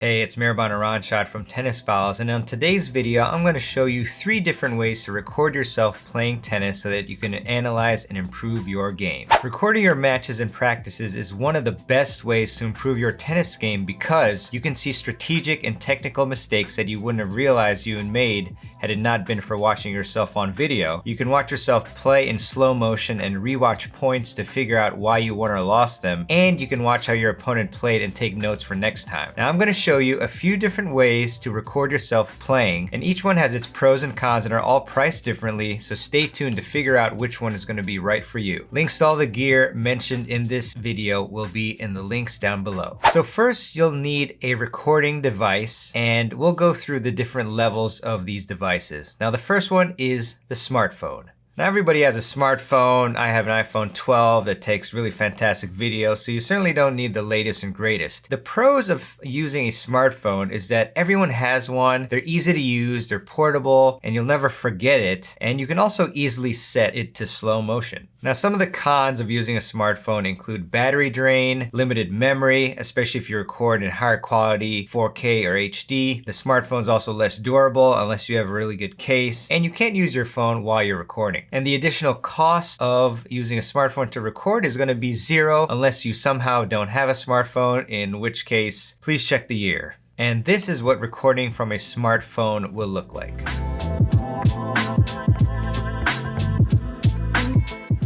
Hey, it's mehrban from Tennis Files, and on today's video, I'm going to show you 3 different ways to record yourself playing tennis so that you can analyze and improve your game. Recording your matches and practices is one of the best ways to improve your tennis game because you can see strategic and technical mistakes that you wouldn't have realized you had made had it not been for watching yourself on video. You can watch yourself play in slow motion and rewatch points to figure out why you won or lost them, and you can watch how your opponent played and take notes for next time. Now I'm going to show you a few different ways to record yourself playing, and each one has its pros and cons and are all priced differently, so stay tuned to figure out which one is going to be right for you. Links to all the gear mentioned in this video will be in the links down below. So first, you'll need a recording device, and we'll go through the different levels of these devices. Now the first one is the smartphone. Now everybody has a smartphone. I have an iPhone 12 that takes really fantastic video, so you certainly don't need the latest and greatest. The pros of using a smartphone is that everyone has one. They're easy to use, they're portable, and you'll never forget it. And you can also easily set it to slow motion. Now some of the cons of using a smartphone include battery drain, limited memory, especially if you record in higher quality 4K or HD. The smartphone is also less durable unless you have a really good case, and you can't use your phone while you're recording. And the additional cost of using a smartphone to record is going to be zero unless you somehow don't have a smartphone, in which case, please check the year. And this is what recording from a smartphone will look like.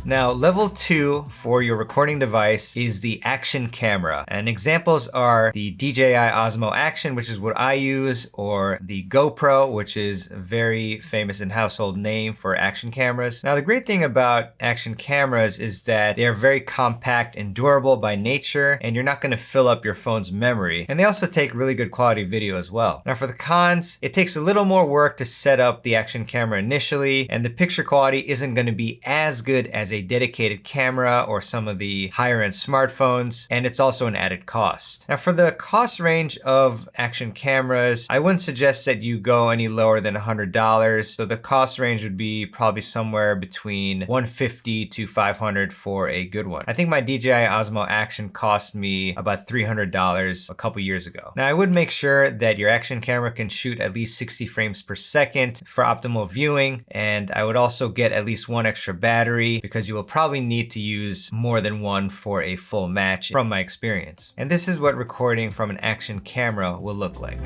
Now, level 2 for your recording device is the action camera. And examples are the DJI Osmo Action, which is what I use, or the GoPro, which is a very famous and household name for action cameras. Now, the great thing about action cameras is that they are very compact and durable by nature, and you're not going to fill up your phone's memory. And they also take really good quality video as well. Now, for the cons, it takes a little more work to set up the action camera initially, and the picture quality isn't going to be as good as a dedicated camera or some of the higher end smartphones, and it's also an added cost. Now for the cost range of action cameras, I wouldn't suggest that you go any lower than $100. So the cost range would be probably somewhere between $150 to $500 for a good one. I think my DJI Osmo Action cost me about $300 a couple years ago. Now I would make sure that your action camera can shoot at least 60 frames per second for optimal viewing, and I would also get at least one extra battery because you will probably need to use more than one for a full match from my experience. And this is what recording from an action camera will look like.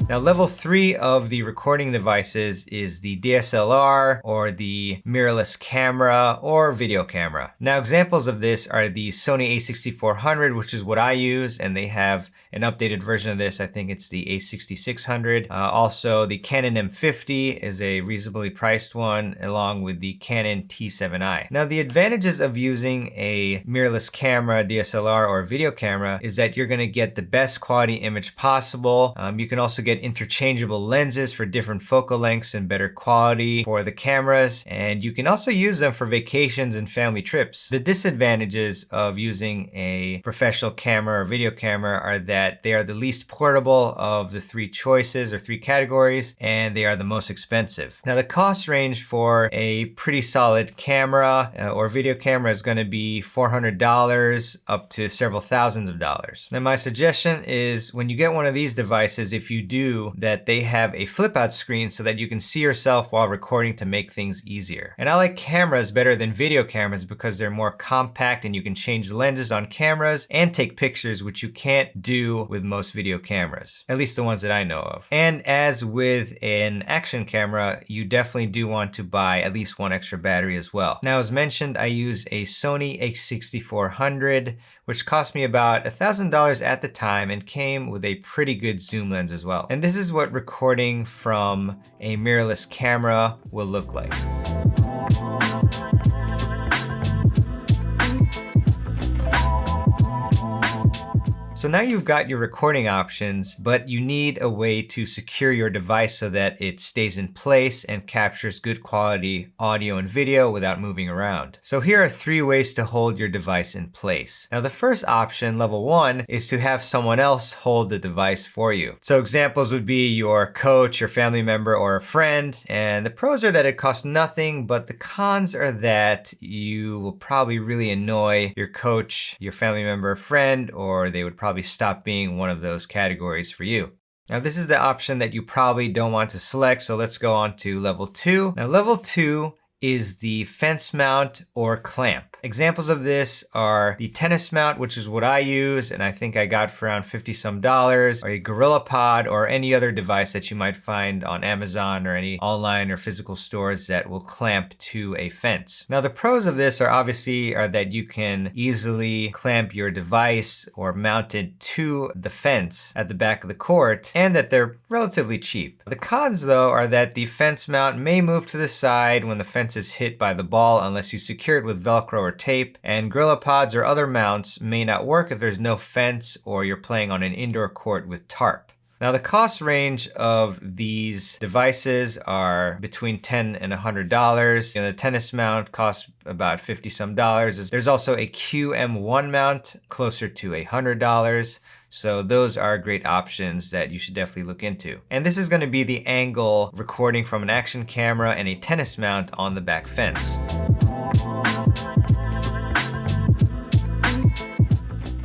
Now level 3 of the recording devices is the DSLR, or the mirrorless camera, or video camera. Now examples of this are the Sony a6400, which is what I use, and they have an updated version of this. I think it's the a6600. Also the Canon M50 is a reasonably priced one, along with the Canon T7i. Now the advantages of using a mirrorless camera, DSLR, or video camera is that you're going to get the best quality image possible. You can also get interchangeable lenses for different focal lengths and better quality for the cameras, and you can also use them for vacations and family trips. The disadvantages of using a professional camera or video camera are that they are the least portable of the 3 choices or 3 categories, and they are the most expensive. Now the cost range for a pretty solid camera or video camera is going to be $400 up to several thousands of dollars. Now my suggestion is, when you get one of these devices, if you do, that they have a flip out screen so that you can see yourself while recording to make things easier. And I like cameras better than video cameras because they're more compact and you can change lenses on cameras and take pictures, which you can't do with most video cameras, at least the ones that I know of. And as with an action camera, you definitely do want to buy at least one extra battery as well. Now as mentioned, I use a Sony a6400, which cost me about $1,000 at the time and came with a pretty good zoom lens as well. And this is what recording from a mirrorless camera will look like. So now you've got your recording options, but you need a way to secure your device so that it stays in place and captures good quality audio and video without moving around. So here are 3 ways to hold your device in place. Now the first option, level 1, is to have someone else hold the device for you. So examples would be your coach, your family member, or a friend. And the pros are that it costs nothing, but the cons are that you will probably really annoy your coach, your family member, or friend, or they would probably stop being one of those categories for you. Now this is the option that you probably don't want to select, so let's go on to level 2. Now level 2 is the fence mount or clamp. Examples of this are the tennis mount, which is what I use, and I think I got for around $50 some, or a GorillaPod, or any other device that you might find on Amazon or any online or physical stores that will clamp to a fence. Now the pros of this are that you can easily clamp your device or mount it to the fence at the back of the court, and that they're relatively cheap. The cons though are that the fence mount may move to the side when the fence is hit by the ball unless you secure it with Velcro or tape, and GorillaPods or other mounts may not work if there's no fence or you're playing on an indoor court with tarp. Now the cost range of these devices are between $10 and $100. The tennis mount costs about $50 some. There's also a QM1 mount closer to $100. So those are great options that you should definitely look into. And this is going to be the angle recording from an action camera and a tennis mount on the back fence.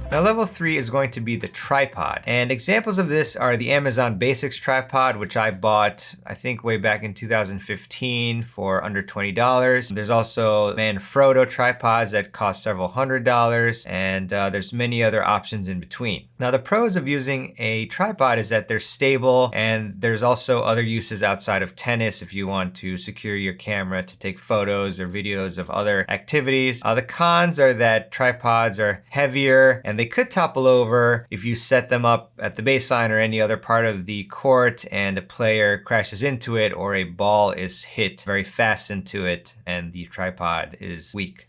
Now level 3 is going to be the tripod, and examples of this are the Amazon Basics tripod, which I bought I think way back in 2015 for under $20. There's also Manfrotto tripods that cost several $100s, and there's many other options in between. Now the pros of using a tripod is that they're stable, and there's also other uses outside of tennis if you want to secure your camera to take photos or videos of other activities. The cons are that tripods are heavier and they could topple over if you set them up at the baseline or any other part of the court and a player crashes into it or a ball is hit very fast into it and the tripod is weak.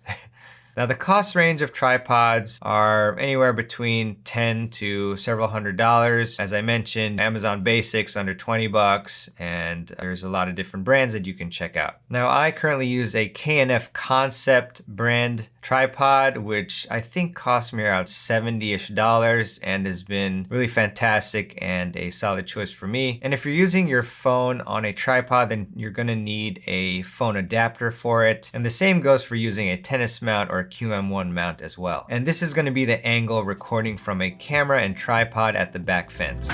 Now the cost range of tripods are anywhere between $10 to several $100s. As I mentioned, Amazon Basics under $20, and there's a lot of different brands that you can check out. Now I currently use a K&F Concept brand tripod, which I think cost me around $70-ish and has been really fantastic and a solid choice for me. And if you're using your phone on a tripod, then you're gonna need a phone adapter for it. And the same goes for using a tennis mount or QM1 mount as well. And this is going to be the angle recording from a camera and tripod at the back fence.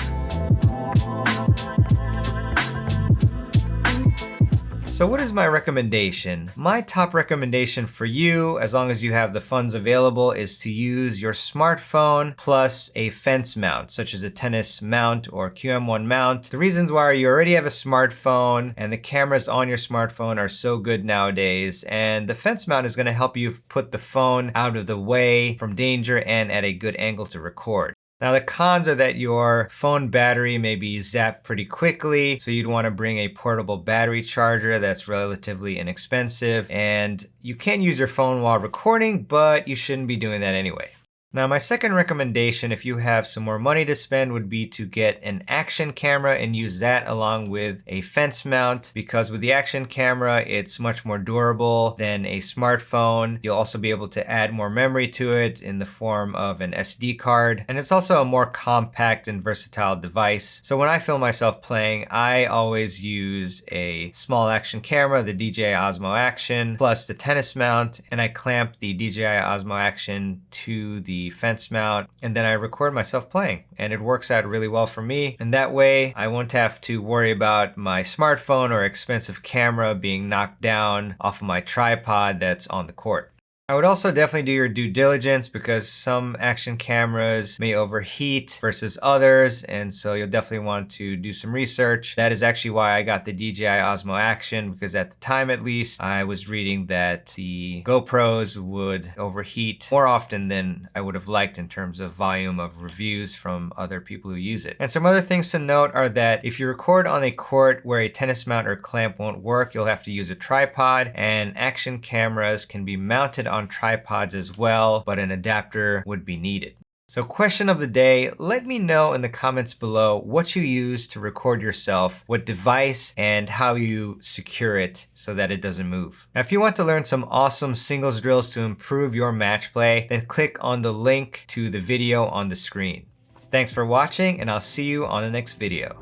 So what is my recommendation? My top recommendation for you, as long as you have the funds available, is to use your smartphone plus a fence mount, such as a tennis mount or QM1 mount. The reasons why are you already have a smartphone and the cameras on your smartphone are so good nowadays, and the fence mount is going to help you put the phone out of the way from danger and at a good angle to record. Now the cons are that your phone battery may be zapped pretty quickly, so you'd want to bring a portable battery charger that's relatively inexpensive, and you can use your phone while recording, but you shouldn't be doing that anyway. Now my second recommendation, if you have some more money to spend, would be to get an action camera and use that along with a fence mount, because with the action camera, it's much more durable than a smartphone. You'll also be able to add more memory to it in the form of an SD card, and it's also a more compact and versatile device. So when I film myself playing, I always use a small action camera, the DJI Osmo Action, plus the tennis mount, and I clamp the DJI Osmo Action to the fence mount, and then I record myself playing, and it works out really well for me. And that way I won't have to worry about my smartphone or expensive camera being knocked down off of my tripod that's on the court. I would also definitely do your due diligence, because some action cameras may overheat versus others, and so you'll definitely want to do some research. That is actually why I got the DJI Osmo Action, because at the time at least, I was reading that the GoPros would overheat more often than I would have liked in terms of volume of reviews from other people who use it. And some other things to note are that if you record on a court where a tennis mount or clamp won't work, you'll have to use a tripod, and action cameras can be mounted on tripods as well, but an adapter would be needed. So question of the day, let me know in the comments below what you use to record yourself, what device, and how you secure it so that it doesn't move. Now, if you want to learn some awesome singles drills to improve your match play, then click on the link to the video on the screen. Thanks for watching, and I'll see you on the next video.